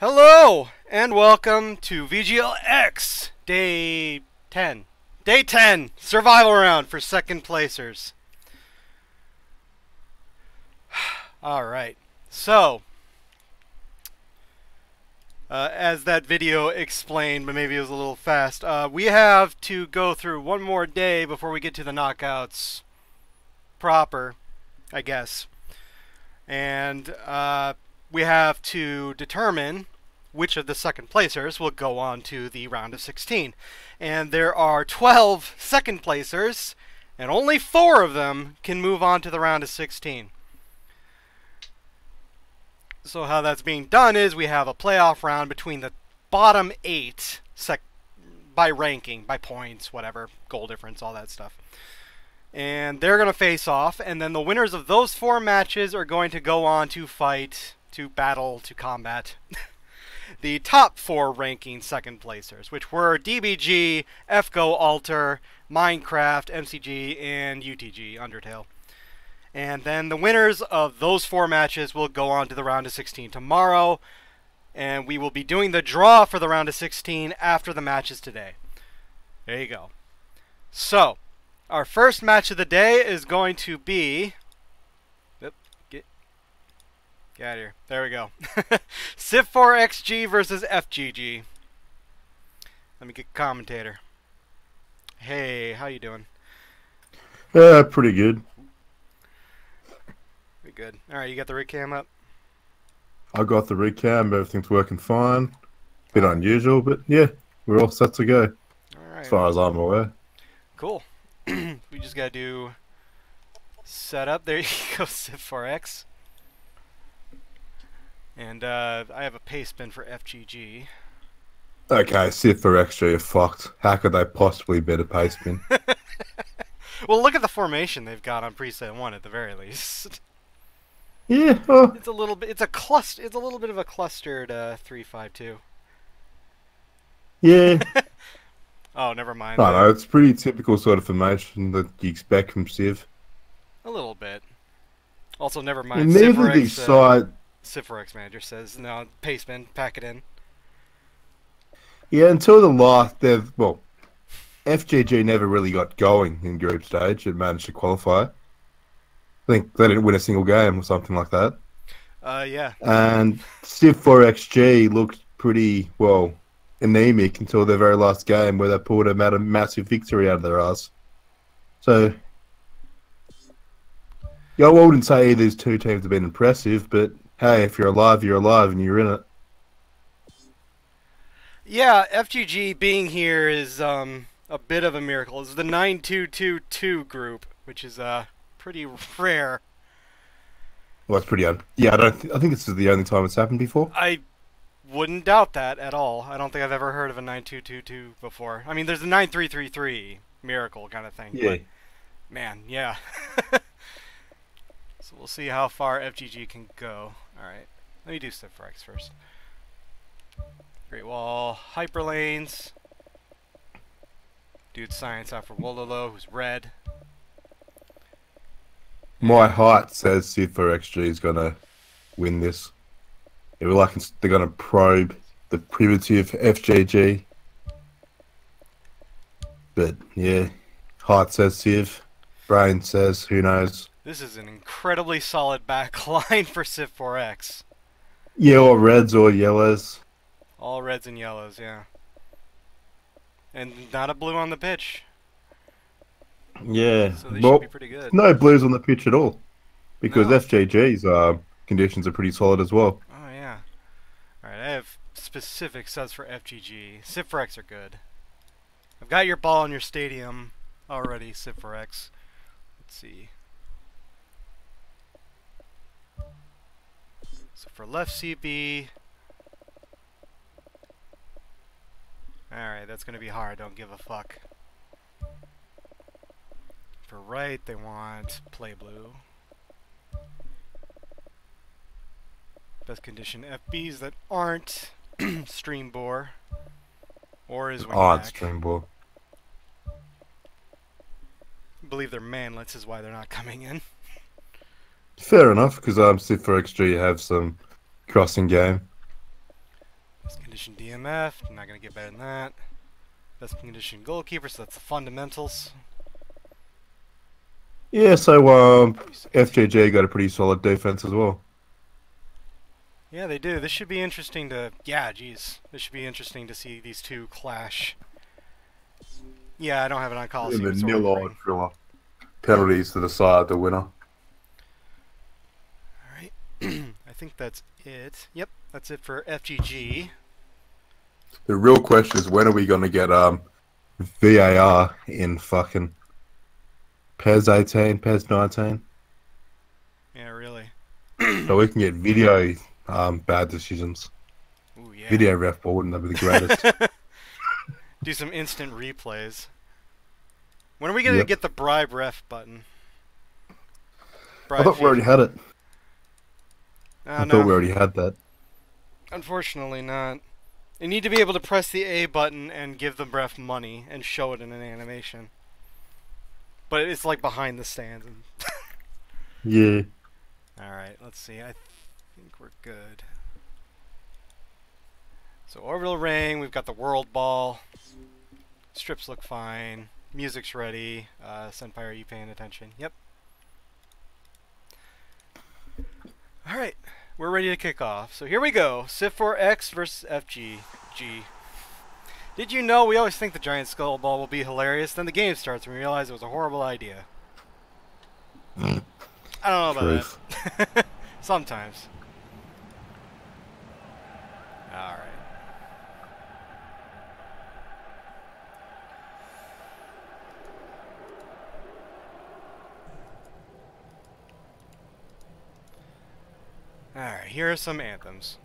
Hello and welcome to VGLX Day 10. Day 10 survival round for second placers. Alright, so as that video explained, but maybe it was a little fast, we have to go through one more day before we get to the knockouts proper, I guess. And we have to determine which of the second placers will go on to the round of 16. And there are 12 second placers, and only 4 of them can move on to the round of 16. So how that's being done is we have a playoff round between the bottom 8 by ranking, by points, whatever, goal difference, all that stuff. And they're going to face off, and then the winners of those 4 matches are going to go on to fight, to battle, to combat the top 4 ranking second placers, which were DBG, FGO Alter, Minecraft, MCG, and UTG, Undertale. And then the winners of those 4 matches will go on to the round of 16 tomorrow, and we will be doing the draw for the round of 16 after the matches today. There you go. So, our first match of the day is going to be... Get out of here. There we go. civ4xg versus FGG. Let me get commentator. Hey, how you doing? Pretty good. Pretty good. Alright, you got the rig cam up? I got the rig cam, everything's working fine. Bit unusual, but yeah, we're all set to go. Alright. As far as I'm aware. Cool. We just gotta do setup. There you go, civ4x. And I have a paste bin for FGG. Okay, civ4xg are fucked. How could they possibly beat a pace bin? Well, look at the formation they've got on preset 1 at the very least. Yeah, well, It's a little bit. It's a cluster. It's a little bit of a clustered 3-5-2. yeah. Oh, never mind. No, it's pretty typical sort of formation that you expect from Civ. A little bit. Also, never mind. And neither of these sides... civ4x manager says no. Paste bin. Pack it in. Yeah, until the last... Well, FGG never really got going in group stage. It managed to qualify. I think they didn't win a single game or something like that. Yeah. And civ4xg looked pretty, well, anemic until their very last game where they pulled a massive victory out of their ass. So, yeah, I wouldn't say these two teams have been impressive, but hey, if you're alive and you're in it. Yeah, FGG being here is a bit of a miracle. It's the 9-2-2-2 group, which is pretty rare. Well, that's pretty yeah, I think this is the only time it's happened before. I wouldn't doubt that at all. I don't think I've ever heard of a 9-2-2-2 before. I mean, there's a 9-3-3-3 miracle kind of thing. Yeah. But, man, yeah. So we'll see how far FGG can go. Alright, let me do civ4x first. Great Wall, hyperlanes. Dude science out for Wololo, who's red. My heart says civ4xg is going to win this. They're going to probe the primitive FGG. But, yeah, heart says Civ. Brain says, who knows. This is an incredibly solid back line for civ4x. Yeah, or reds or yellows. All reds and yellows, yeah. And not a blue on the pitch. Yeah. So they Well, should be pretty good. no blues on the pitch at all. Because No. FGG's conditions are pretty solid as well. Oh, yeah. Alright, I have specific subs for FGG. civ4x are good. I've got your ball in your stadium already, civ4x. Let's see. So for left CB... Alright, that's going to be hard. Don't give a fuck. For right, they want play blue. Best condition FBs that aren't stream bore or is wing Odd back. stream ball. I believe their manlets is why they're not coming in. Fair enough, because civ4xg have some crossing game. Best condition DMF. I'm not gonna get better than that. Best condition goalkeeper. So that's the fundamentals. Yeah, so FJJ got a pretty solid defense as well. Yeah, they do. This should be interesting to... Yeah, geez. This should be interesting to see these two clash. Yeah, I don't have it on Coliseum. In the nil-all thriller. Penalties to decide the winner. Alright. I think that's it. Yep, that's it for FGG. The real question is, when are we going to get VAR in fucking PES 18, PES 19? Yeah, really. So we can get video bad decisions. Ooh, yeah. Video ref ball, wouldn't that be the greatest? Do some instant replays. When are we going to get the bribe ref button? I thought we already had it. I thought we already had that. Unfortunately not. You need to be able to press the A button and give the ref money and show it in an animation. But it's like behind the stands. Yeah. Alright, let's see. I think we're good. So orbital ring, we've got the world ball. Strips look fine. Music's ready. Sunfire, are you paying attention? Yep. Alright, we're ready to kick off. So here we go. civ4x versus FGG. Did you know we always think the giant skull ball will be hilarious? Then the game starts and we realize it was a horrible idea. I don't know about that. Sometimes. Alright. Alright, here are some anthems.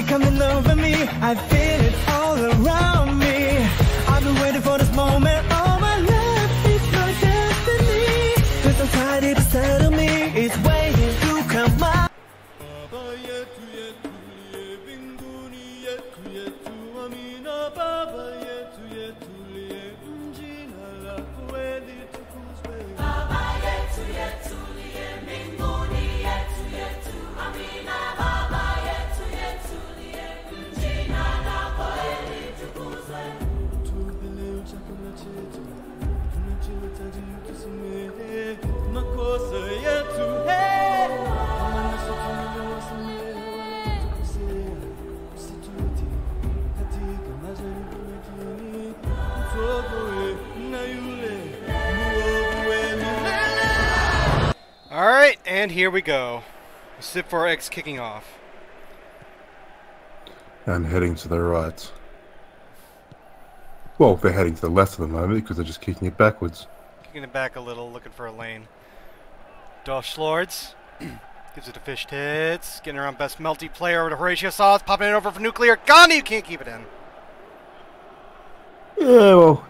Coming over me, I feel it all around me. I've been waiting for this moment all my life. It's my destiny. Cause I'm tired to settle me. It's waiting to come out. Alright, and here we go. civ4x kicking off. And heading to the right. Well, they're heading to the left at the moment because they're just kicking it backwards. Kicking it back a little, looking for a lane. Dosh Lords. Gives it to Fish Tits. Getting around best melty player over to Horatio Sauce. Popping it over for Nuclear. Gandhi, you can't keep it in. Yeah, well,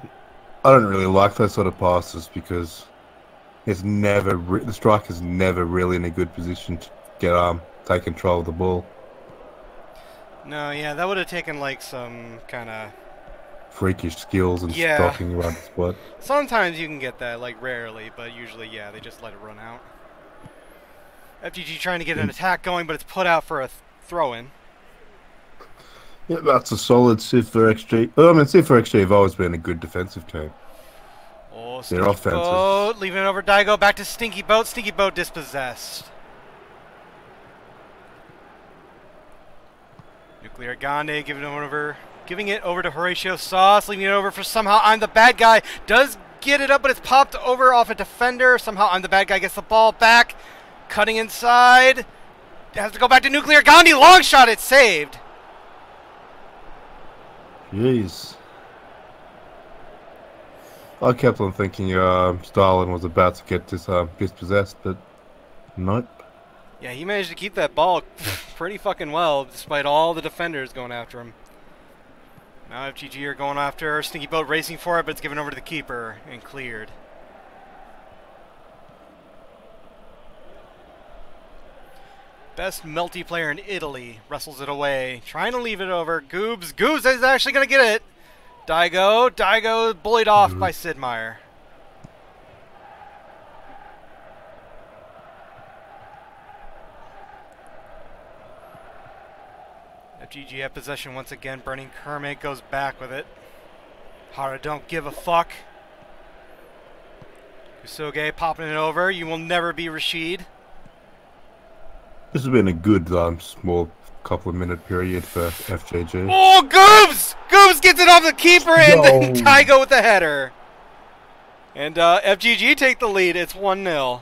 I don't really like those sort of passes because it's never the striker's never really in a good position to get take control of the ball. No, yeah, that would have taken like some kind of freakish skills and stopping around the spot. Sometimes you can get that, like rarely, but usually, yeah, they just let it run out. FGG trying to get an attack going, but it's put out for a throw-in. Yeah, that's a solid civ4xg. I mean, civ4xg have always been a good defensive team. Oh, they're offensive. Boat, leaving it over Daigo, back to Stinky Boat. Stinky Boat dispossessed. Nuclear Gandhi giving it over to Horatio Sauce, leaving it over for Somehow I'm the Bad Guy. Does get it up, but it's popped over off a defender. Somehow I'm the Bad Guy gets the ball back. Cutting inside. Has to go back to Nuclear Gandhi. Long shot, it's saved. Jeez. I kept on thinking Stalin was about to get dispossessed, but nope. Yeah, he managed to keep that ball pretty fucking well, despite all the defenders going after him. Now FGG are going after Stinky Boat, racing for it, but it's given over to the keeper and cleared. Best melty player in Italy wrestles it away, trying to leave it over. Goobs is actually going to get it. Daigo bullied off by Sid Meier. FGG have possession once again. Burning Kermit goes back with it. Hara don't give a fuck. Usoge popping it over. You will never be Rashid. This has been a good small couple of minute period for FJG. Oh, Goobs! Goobs gets it off the keeper and then Daigo with the header. And FGG take the lead. It's 1-0.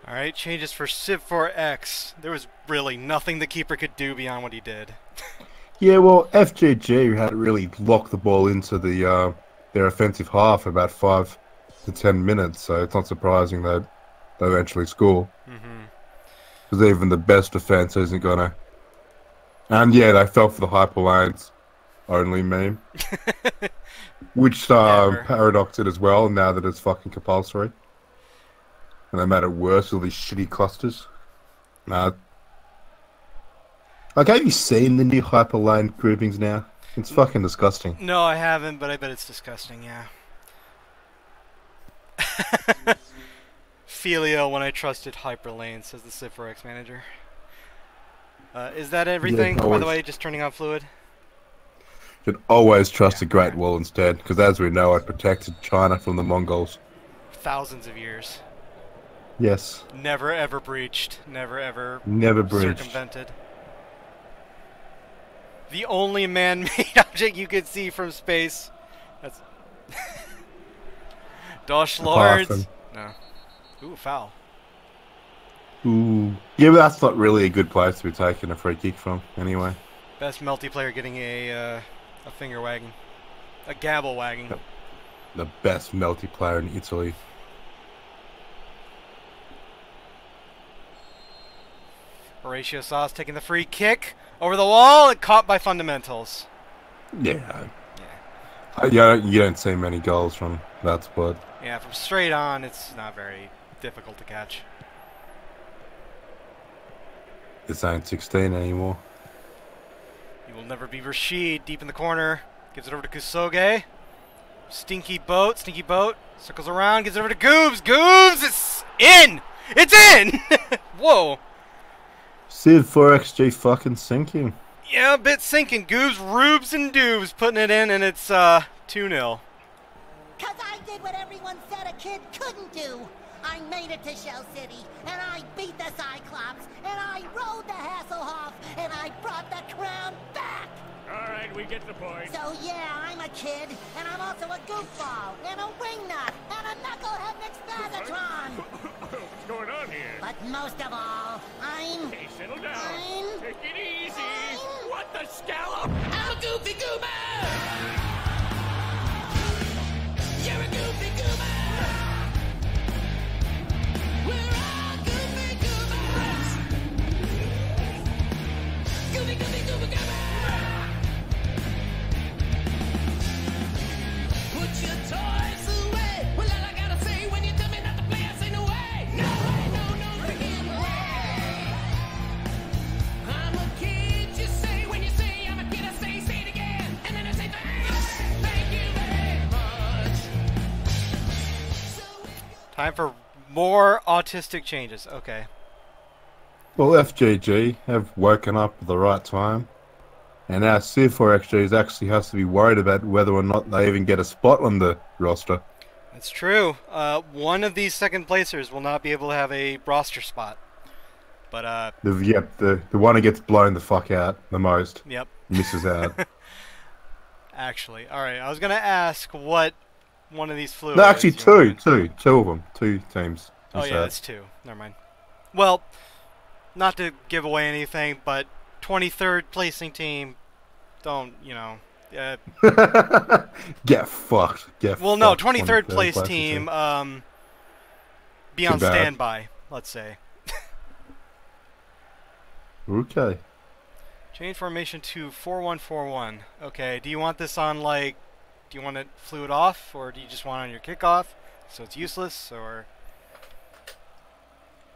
Alright, changes for civ4x. There was really nothing the keeper could do beyond what he did. Yeah, well, FJG had really locked the ball into their offensive half for about 5 to 10 minutes, so it's not surprising that they eventually score. Because even the best defense isn't gonna. And yeah, they fell for the hyperlanes only meme, which paradoxed it as well. Now that it's fucking compulsory, and they made it worse with all these shitty clusters. Like, have you seen the new hyperlane groupings now? It's fucking disgusting. No, I haven't, but I bet it's disgusting, yeah. Filio when I trusted hyperlane, says the civ4x manager. Is that everything, by the way, just turning on fluid? Should always trust a Great Wall instead, because as we know, it protected China from the Mongols. Thousands of years. Yes. Never ever breached. Never ever circumvented. The only man-made object you could see from space. That's Dosh Lords. No. Ooh, foul. Ooh. Yeah, but that's not really a good place to be taking a free kick from, anyway. Best multiplayer getting a finger wagging. A gabble wagging. The best multiplayer in Italy. Horatio Sauce taking the free kick over the wall and caught by fundamentals. Yeah. Yeah. You don't see many goals from that spot. Yeah, from straight on, it's not very difficult to catch. This ain't 16 anymore. He will never be Rashid. Deep in the corner. Gives it over to Kusoge. Stinky boat. Circles around. Gives it over to Goobs. Goobs! It's in! It's in! Whoa. civ4xg fucking sinking. Yeah, a bit sinking. Goobs, Rubes, and Doobs putting it in, and it's 2-0. Cause I did what everyone said a kid couldn't do. I made it to Shell City, and I beat the Cyclops, and I rode the Hasselhoff, and I brought the crown back! Alright, we get the point. So yeah, I'm a kid, and I'm also a goofball, and a wingnut, and a knucklehead McSpazatron! What's going on here? But most of all, I'm... Hey, settle down. I'm... Take it easy. I'm... What the scallop? I'm a goofy goober! You're a goofy goober! We're all goofy goobers! Goofy, goofy, goober, goober! Time for more autistic changes. Okay. Well, FGG have woken up at the right time. And now civ4xg actually has to be worried about whether or not they even get a spot on the roster. That's true. One of these second placers will not be able to have a roster spot. But, The one who gets blown the fuck out the most yep. misses out. Actually, alright, I was going to ask what one of these flew. No, actually two of them. Two teams. Oh yeah, that's two. Never mind. Well, not to give away anything, but 23rd placing team, don't, you know... Get fucked. Well, no, 23rd place team, be on standby, let's say. Okay. Change formation to 4-1-4-1. Okay, do you want this on, like, do you want it fluid off, or do you just want it on your kickoff, so it's useless, or...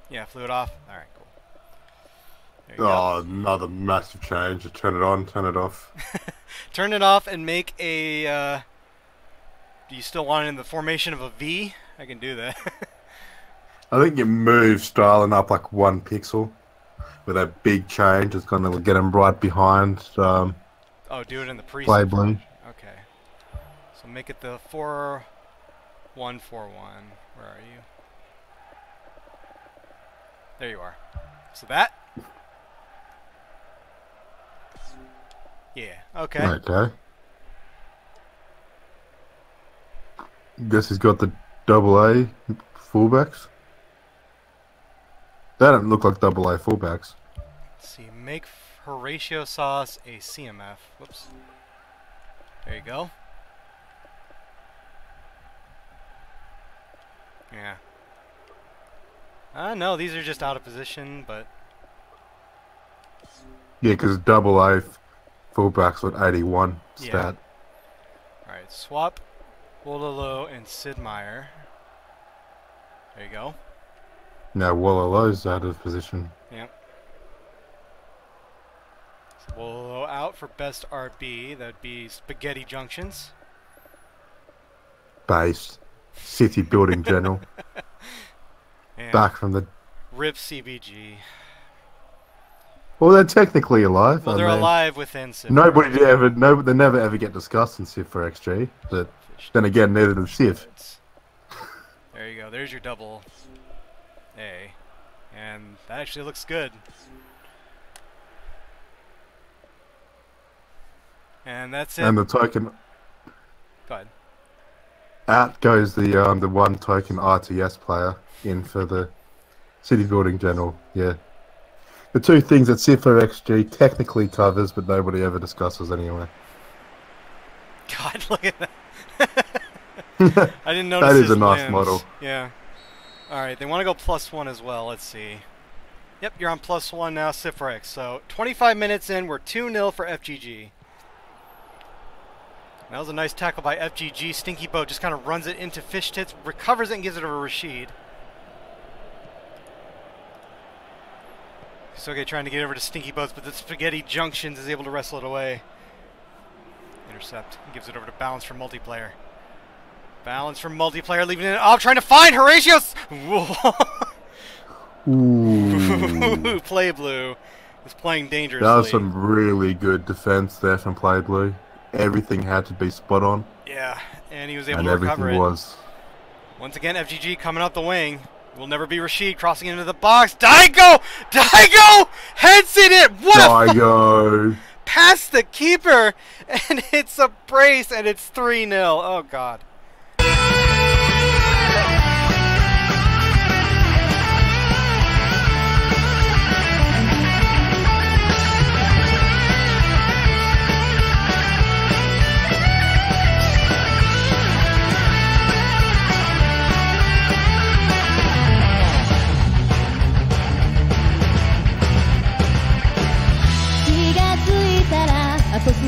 Yeah, fluid off. Alright, cool. There you go. Another massive change. Turn it on, turn it off. Turn it off and make a, do you still want it in the formation of a V? I can do that. I think you move styling up like 1 pixel with a big change. It's going to get them right behind. Oh, do it in the preset. Play blue. Okay. So make it the 4-1-4-1. Where are you? There you are. So that. Yeah. Okay. Okay. Guess he's got the AA fullbacks. They don't look like AA fullbacks. Let's see. Make Horatio Sauce a CMF. Whoops. There you go. Yeah. No, these are just out of position, but... Yeah, because AA fullbacks with 81 stat. Yeah. Alright, swap Wololo and Sid Meier. There you go. Now Wololo's out of position. Yep. So Wololo out for best RB. That'd be Spaghetti Junctions. Base. City building general. And Back from the... RIP CBG. Well, they're technically alive. Well, they're alive within Civ. They never ever get discussed in civ4xg. But then again, neither does Civ. There you go. There's your double A. And that actually looks good. And that's it. And the token... Go ahead. Out goes the one token RTS player in for the city building general. Yeah. The two things that civ4xg technically covers, but nobody ever discusses anyway. God, look at that. I didn't notice That is his a nice limbs. model. Yeah. Alright, they want to go +1 as well. Let's see. Yep, you're on +1 now, civ4x. So, 25 minutes in, we're 2-0 for FGG. That was a nice tackle by FGG. Stinky Boat just kind of runs it into Fish Tits, recovers it, and gives it over Rashid. Soge trying to get over to Stinky Boats, but the Spaghetti Junctions is able to wrestle it away. Intercept. Gives it over to Balance for multiplayer. Balance for multiplayer, leaving it off, trying to find Horatius! Ooh. Play Blue is playing dangerously. That was some really good defense there from Play Blue. Everything had to be spot on. Yeah, and he was able And to recover everything it. was. Once again, FGG coming up the wing. Will never be Rashid crossing into the box. Daigo! Daigo! Heads in it! What Daigo! Past the keeper! And it's a brace and it's 3-0. Oh, God. あと少し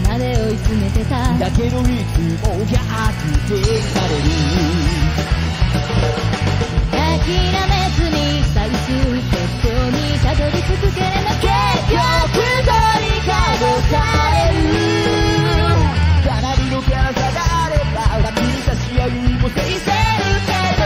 まで追い詰めてただけどいつも逆転される諦めずに最終決勝にたどり着くけれど結局取り戻されるかなりのキャラさがあれば楽にした試合も制せるけど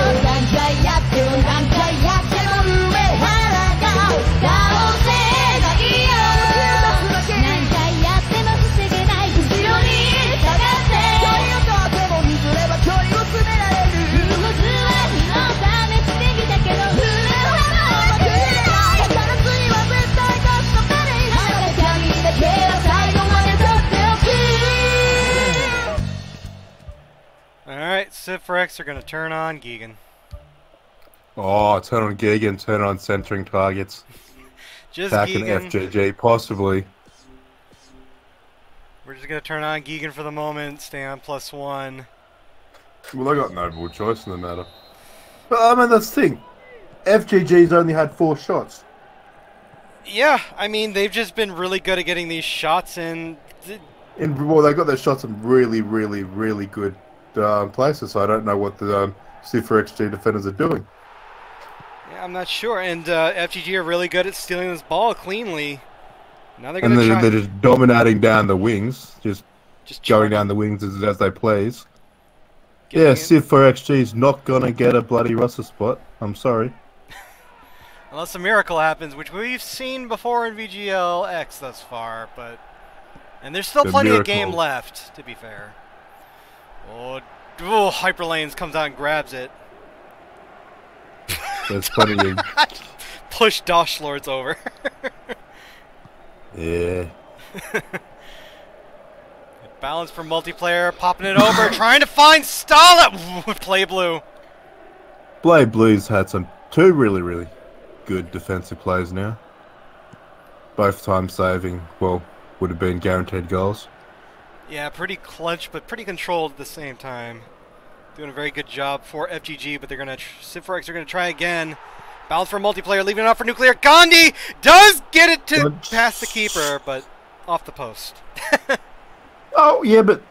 civ4x are going to turn on Gigan. Oh, turn on Gigan, turn on centering targets. Just Back in Gigan. FJJ, possibly. We're just going to turn on Gigan for the moment. Stay on +1. Well, I got no more choice in the matter. But I mean, that's the thing. FGG's only had 4 shots. Yeah, I mean, they've just been really good at getting these shots in. Well, they got their shots in really, really, really good places. So I don't know what the civ4xg defenders are doing. Yeah, I'm not sure. And FGG are really good at stealing this ball cleanly. Now they're going And to try. they're just dominating down the wings, just going charging. down the wings as they please. Getting Yeah, it. civ4xg's not gonna get a bloody Russell spot. I'm sorry. Unless a miracle happens, which we've seen before in VGLX thus far, but... And there's still The plenty of miracle. game left, to be fair. Oh, Hyperlanes comes out and grabs it. There's plenty of... Push Dosh Lords over. Yeah. Balance for multiplayer, popping it over, trying to find Stalin! Play blue. Blade Blues had two really, really good defensive plays now. Both times saving, well, would have been guaranteed goals. Yeah, pretty clutch, but pretty controlled at the same time. Doing a very good job for FGG, but they're going to... civ4x are going to try again. Balance for multiplayer, leaving it off for nuclear. Gandhi does get it to past the keeper, but off the post. Oh, yeah, but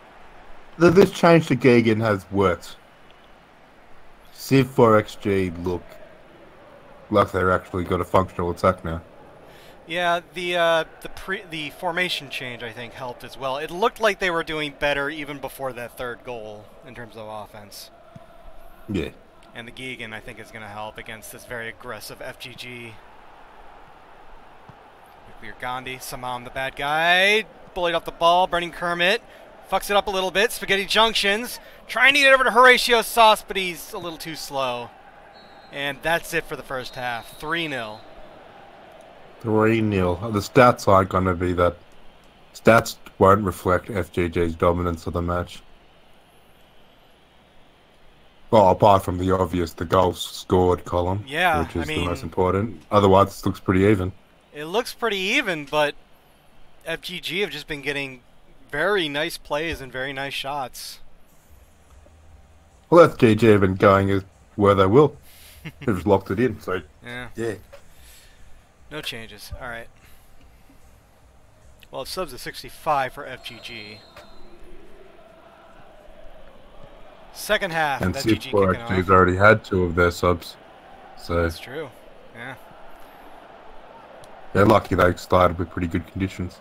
this change to Gigan has worked. civ4xg look like they're actually got a functional attack now. Yeah, the formation change, I think, helped as well. It looked like they were doing better even before that third goal in terms of offense. Yeah. And the Gigan, I think, is going to help against this very aggressive FGG. Nuclear Gandhi, Samam the bad guy. Bullied off the ball, Burning Kermit. Fucks it up a little bit. Spaghetti Junctions. Trying to get over to Horatio Sauce, but he's a little too slow. And that's it for the first half. 3-0. 3-0. The stats aren't going to be that. Stats won't reflect FGG's dominance of the match. Well, apart from the obvious, the goals scored column, Yeah, which is I mean, the most important. Otherwise, it looks pretty even. It looks pretty even, but FGG have just been getting very nice plays and very nice shots. Well, FGG have been going as where they will. They've just locked it in, so Yeah. No changes. All right. Well, it subs at 65 for FGG. Second half, And FGG kicking civ4xg's off. already had 2 of their subs, so That's true. Yeah. they're lucky they started with pretty good conditions.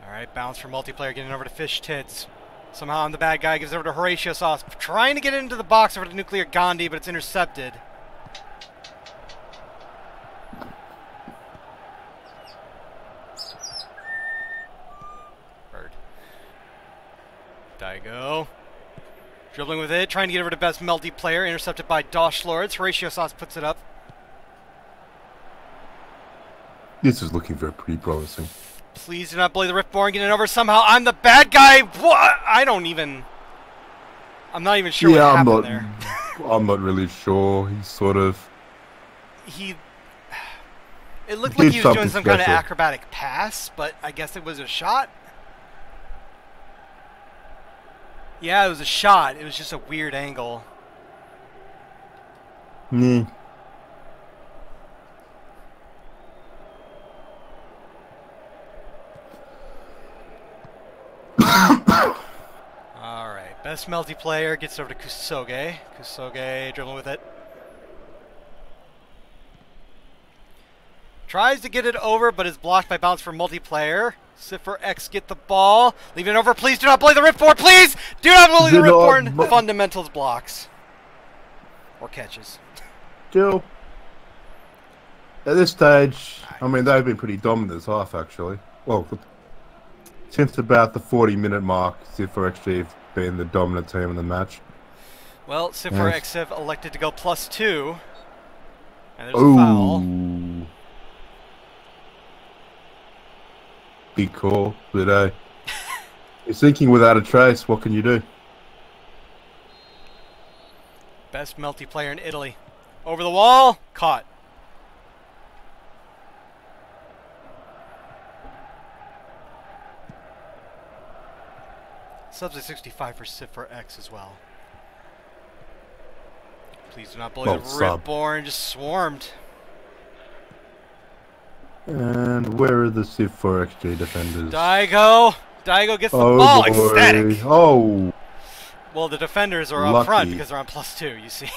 All right, bounce for multiplayer, getting over to Fish Tits. Somehow I'm the bad guy, gives it over to Horatio Sauce, trying to get into the box over to Nuclear Gandhi, but it's intercepted. Bird. Daigo. Dribbling with it, trying to get over to best multiplayer, intercepted by Dosh Lords. Horatio Sauce puts it up. This is looking very pretty promising. Please do not bully the Riftborn, getting it over somehow. I'm the bad guy. What? I'm not even sure what happened there. I'm not really sure. He's sort of. It looked Did like he was doing something some kind of special. acrobatic pass, but I guess it was a shot. Yeah, it was a shot. It was just a weird angle. Nah. Alright, best multiplayer gets over to Kusoge. Kusoge dribbling with it. Tries to get it over, but is blocked by bounce for multiplayer. civ4x get the ball. Leave it over. Please do not bully the Riftborn. Please do not bully the Do not Riftborn. bu- Fundamentals blocks. Or catches. Still, at this stage, I mean, they've been pretty dominant this half, actually. Well, since about the 40-minute mark, civ4xg have been the dominant team in the match. Well, civ4x have elected to go +2. And there's a foul. Ooh. Big call, but You're sinking without a trace. What can you do? Best multiplayer in Italy. Over the wall. Caught. Subs at 65 for civ4x as well. Please do not believe the sub. Ripborn just swarmed. And where are the civ4xg defenders? Daigo! Daigo gets the Oh, ball! boy. Ecstatic! Oh, Well, the defenders are up Lucky. front because they're on +2, you see.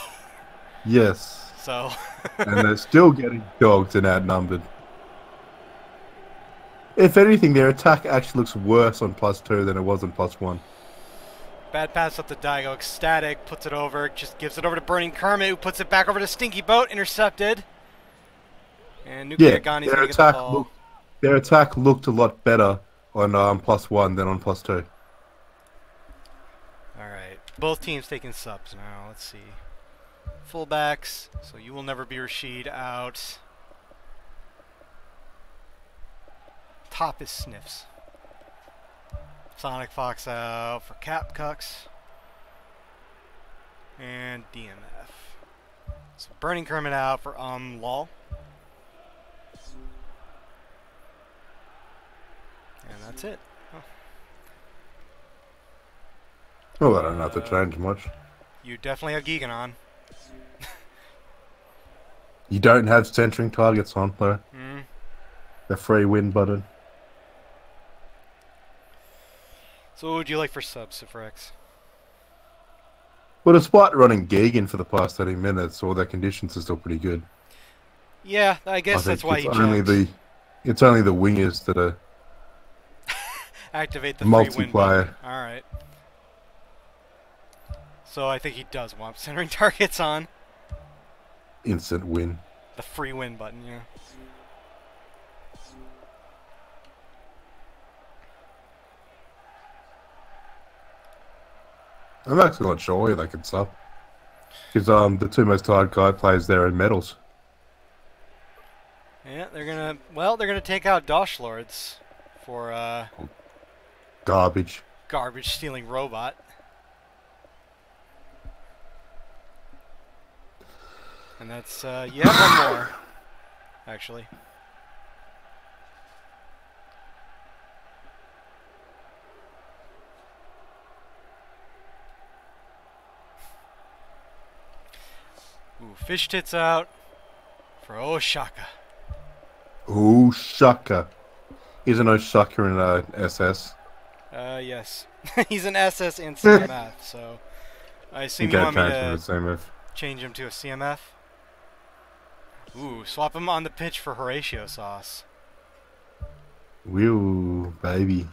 yes. So. And they're still getting dogged and outnumbered. If anything, their attack actually looks worse on +2 than it was on +1. Bad pass up to Daigo. Ecstatic. Puts it over. Just gives it over to Burning Kermit, who puts it back over to Stinky Boat. Intercepted. And Nuclear Gani's going to get the ball. Their attack looked a lot better on +1 than on +2. Alright. Both teams taking subs now. Let's see. Fullbacks. So you will never be Rashid out. Top is Sniffs. Sonic Fox out for Cap Cucks. And DMF. So Burning Kermit out for LOL. And that's it. Well, I don't have to change much. You definitely have Gigan on. You don't have centering targets on, though. The free win button. So what would you like for subs, civ4x? Well, despite running Gigan for the past 30 minutes, all their conditions are still pretty good. Yeah, I guess that's why it's you only it's only the wingers that are activate the free win button. multiplayer. Alright. So I think he does want centering targets on. Instant win. The free win button, yeah. I'm actually not sure where they can sub. Because the two most tired guy players there are medals. Yeah, they're gonna take out Dosh Lords for Garbage. garbage stealing robot. And that's you have one more, actually. Ooh, fish tits out for Oshaka. Ooh, Shaka. Isn't Oshaka in SS? Yes. He's an SS and CMF, so I assume you want me to change him to a CMF? Ooh, swap him on the pitch for Horatio Sauce. Woo, baby.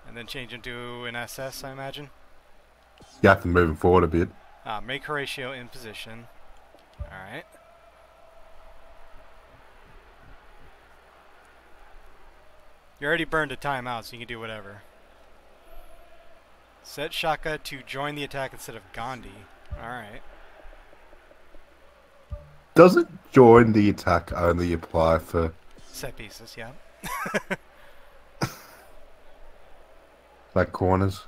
And then change him to an SS, I imagine? You have to move him forward a bit. Make Horatio in position. Alright. You already burned a timeout, so you can do whatever. Set Shaka to join the attack instead of Gandhi. Alright. Doesn't join the attack only apply for Set pieces, yeah. like corners?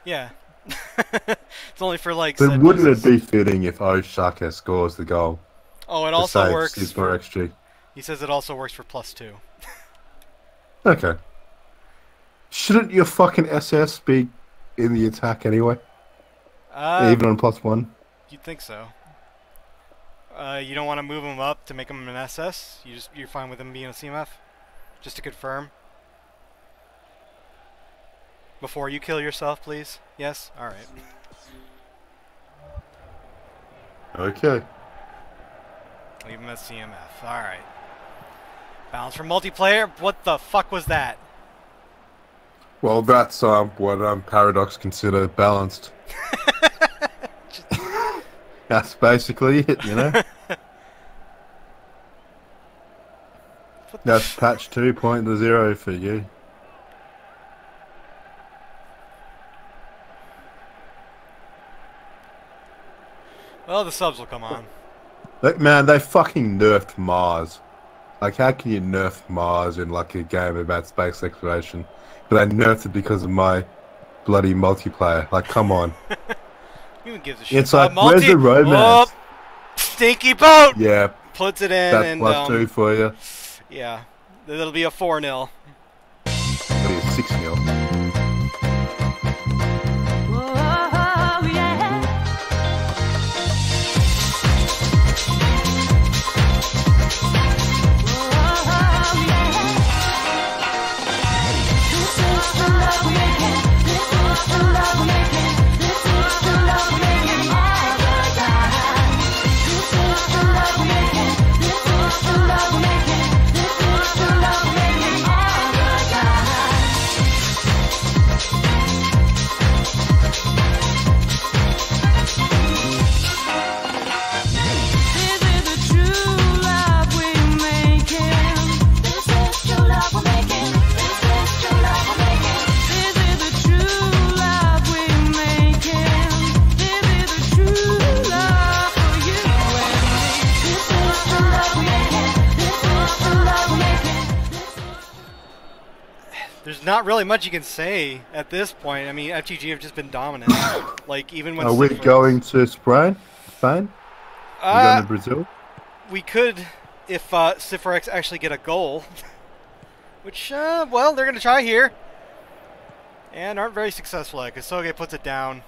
Yeah. It's only for like Then set wouldn't pieces. it be fitting if Oshaka scores the goal? Oh, it to also save works for civ4xg? He says it also works for +2. Okay. Shouldn't your fucking SS be in the attack anyway? Even on +1? You'd think so. You don't want to move him up to make him an SS? You're fine with him being a CMF? Just to confirm. Before you kill yourself, please? Yes? Alright. Okay. Leave him as CMF. Alright. Balance for multiplayer? What the fuck was that? Well, that's what Paradox consider balanced. That's basically it, you know? That's patch 2.0 for you. Well, the subs will come on. Like, man, they fucking nerfed Mars. Like, how can you nerf Mars in, like, a game about space exploration? But they nerfed it because of my bloody multiplayer. Like, come on. Who gives a shit? It's like, where's the romance? Oh, stinky boat! Yeah, Puts it in that's and +2 for you. yeah, it'll be a 4-0. What are you, 6-0? Oh, yeah. Oh, yeah. This is the love we're making. This is the love we're making. This is the love we're making all the time. This is the love we're making. This is the love we're making. This is the love we're making all the time. This is the true love we're making. This is true love we're making. This is true love we're making. This is the true love we're making. This is the true love for you and me. This is the love we're making. This is the love we're making. There's not really much you can say at this point. I mean, FGG have just been dominant. Like, even when Are we Civ4x going to Spain? Spain? Are we going to Brazil? we could, if civ4x actually get a goal. Which, well, they're going to try here. And aren't very successful at it, because Soge puts it down.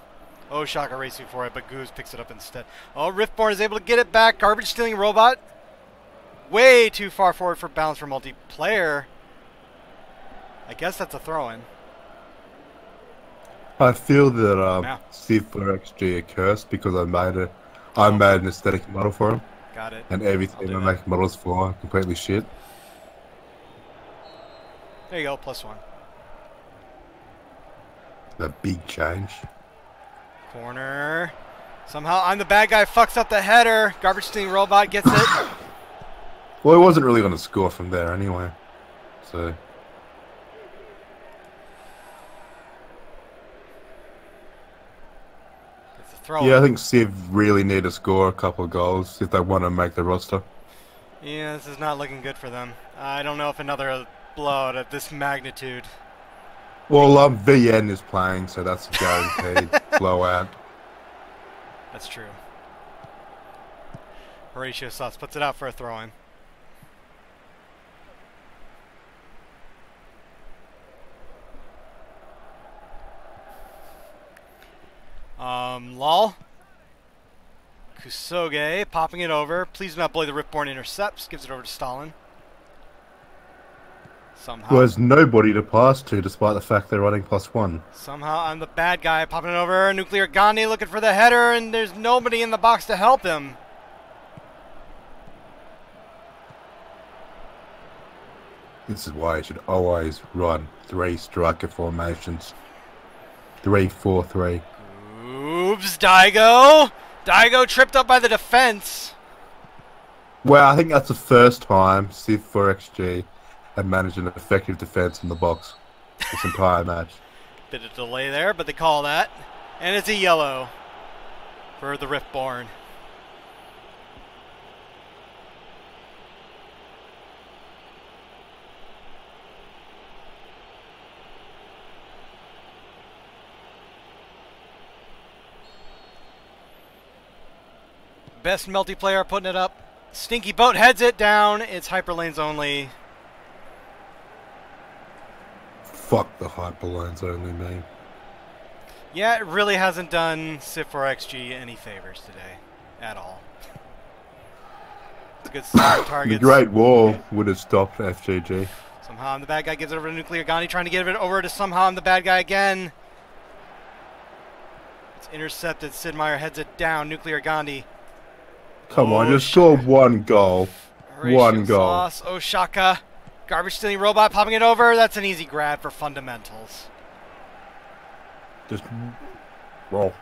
Oh, Shaka racing for it, but Goose picks it up instead. Oh, Riftborn is able to get it back. Garbage stealing robot. Way too far forward for balance for multiplayer. I guess that's a throw-in. I feel that Yeah. civ4xg are cursed because I made an aesthetic model for him, Got it. and I'll everything do I that. make models for are completely shit. There you go, +1. The big change. Corner. Somehow I'm the bad guy, fucks up the header. Garbage stealing robot gets it. Well, he wasn't really going to score from there anyway, so... It's a throw. Yeah, I think Civ really need to score a couple of goals if they want to make the roster. Yeah, this is not looking good for them. I don't know if another blowout at this magnitude. Well, VN is playing, so that's a guaranteed blowout. That's true. Horatio Sauce puts it out for a throw-in. Lol. Kusoge popping it over. Please do not bully the Riftborn intercepts. Gives it over to Stalin. Somehow. Who has nobody to pass to despite the fact they're running +1. Somehow I'm the bad guy popping it over. Nuclear Gandhi looking for the header, and there's nobody in the box to help him. This is why you should always run 3 striker formations. 3-4-3. Oops, Daigo. Daigo tripped up by the defense. Well, I think that's the first time civ4xg have managed an effective defense in the box this entire match. Bit of delay there, but they call that. And it's a yellow for the Riftborn. Best multiplayer putting it up. Stinky Boat heads it down. It's hyperlanes only. Fuck the hyperlines only, man. Yeah, it really hasn't done civ4xg any favors today. At all. It's a good start. The Targets. Great Wall would have stopped FGG. Somehow I'm the bad guy, gives it over to Nuclear Gandhi, trying to give it over to somehow I'm the bad guy again. It's intercepted. Sid Meier heads it down. Nuclear Gandhi. Come on, Oh, just score one goal. Horatio One goal. Sauce, Oshaka. Garbage stealing robot popping it over. That's an easy grab for fundamentals. Just roll.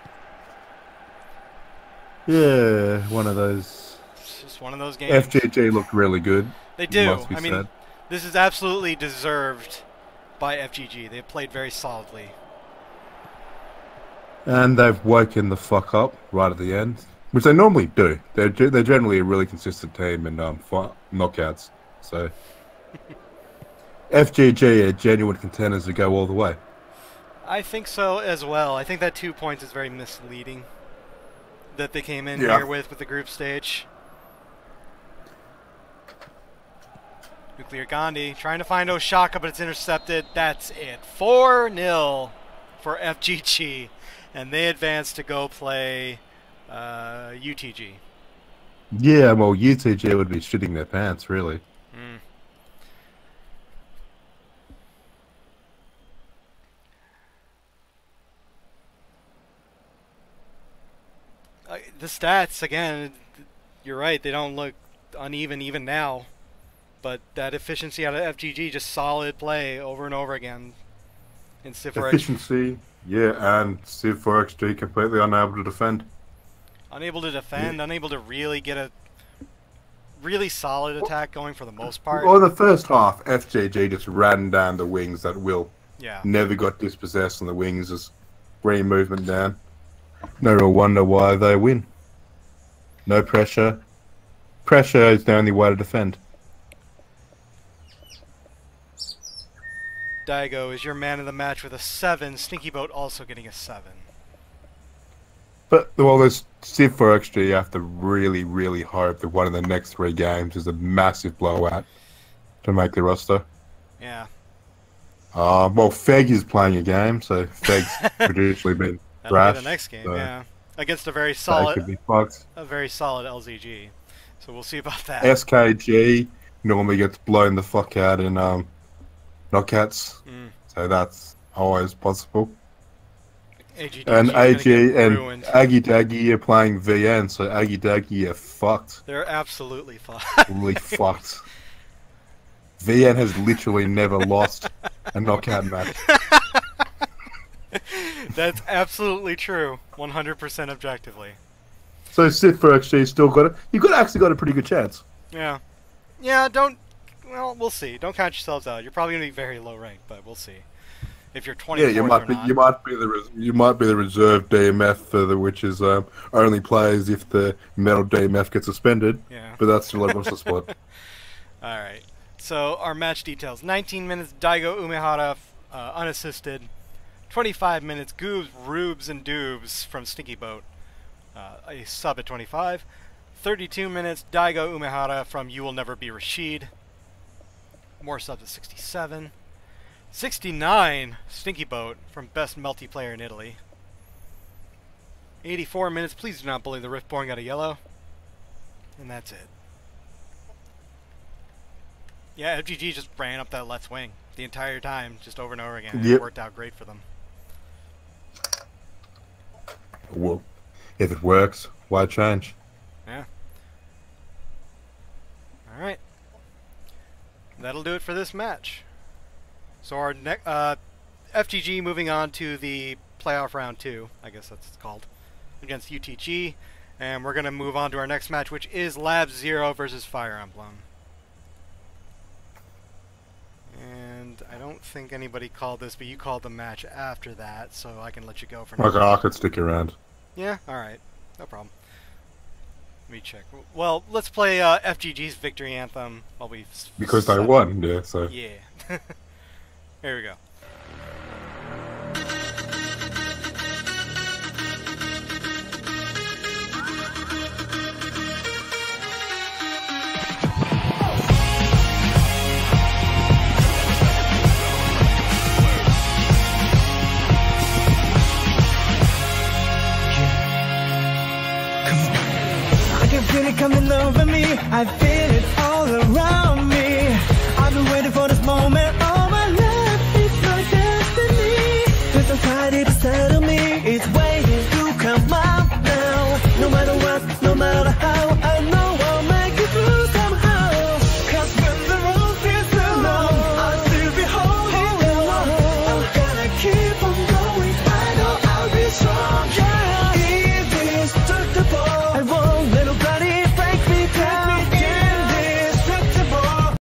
Yeah, one of those. It's just one of those games. FGG looked really good. They do. Must be I mean, said. this is absolutely deserved by FGG. They played very solidly. And they've woken the fuck up right at the end, which they normally do. They're generally a really consistent team in knockouts. So FGG are genuine contenders to go all the way. I think so as well. I think that 2 points is very misleading. That they came in Yeah. here with the group stage. Nuclear Gandhi trying to find Oshaka, but it's intercepted. That's it. 4-0 for FGG. And they advance to go play UTG. Yeah, well, UTG would be shitting their pants, really. Mm. The stats, again, you're right, they don't look uneven even now. But that efficiency out of FGG, just solid play over and over again. In civ4xg. Efficiency, yeah, and civ4xg completely unable to defend. Unable to defend, unable to really get a really solid attack going for the most part. Well, in the first half, FGG just ran down the wings at will. Yeah. Never got dispossessed on the wings, just green movement down. No real wonder why they win. No pressure. Pressure is the only way to defend. Daigo is your man of the match with a 7. Stinky Boat also getting a 7. But, well, there's civ4xg, you have to really, really hope that one of the next 3 games is a massive blowout to make the roster. Yeah. Well, Feg is playing a game, so Feg's traditionally been That'll thrashed. be the next game, so yeah. Against a very They could solid be fucked. LZG. So we'll see about that. SKG normally gets blown the fuck out in knockouts, so that's always possible. AGDG And is gonna AG get and ruined. Aggie Daggy are playing VN, so Aggie Daggy are fucked. They're absolutely fucked. Really fucked. VN has literally never lost a knockout match. That's absolutely true. 100% objectively. So civ4xg still got it. You could actually got a pretty good chance. Yeah. Yeah, don't... Well, we'll see. Don't count yourselves out. You're probably going to be very low ranked, but we'll see. If you're 24th Yeah, you might or be. not. You might be the reserve DMF for the which is only plays if the metal DMF gets suspended. Yeah. But that's still everyone's split. Alright. So, our match details. 19 minutes, Daigo Umehara, unassisted. 25 minutes, Goobs, Rubes, and Doobs from Stinky Boat. A sub at 25. 32 minutes, Daigo Umehara from You Will Never Be Rashid. More subs at 67. 69, Stinky Boat from Best Multiplayer in Italy. 84 minutes, Please Do Not Bully the Riftborn, got a yellow. And that's it. Yeah, FGG just ran up that left wing the entire time, just over and over again. And Yep. It worked out great for them. Well, if it works, why change? Yeah. Alright. That'll do it for this match. So our next FGG moving on to the playoff round 2, I guess that's called, against UTG, and we're gonna move on to our next match, which is Lab 0 versus Fire Emblem. And I don't think anybody called this, but you called the match after that, so I can let you go for now. Okay, I could stick around. Yeah, alright. No problem. Let me check. Well, let's play FGG's victory anthem while we... Because they won, yeah, so. Yeah. Here we go. I can feel it coming over me. I feel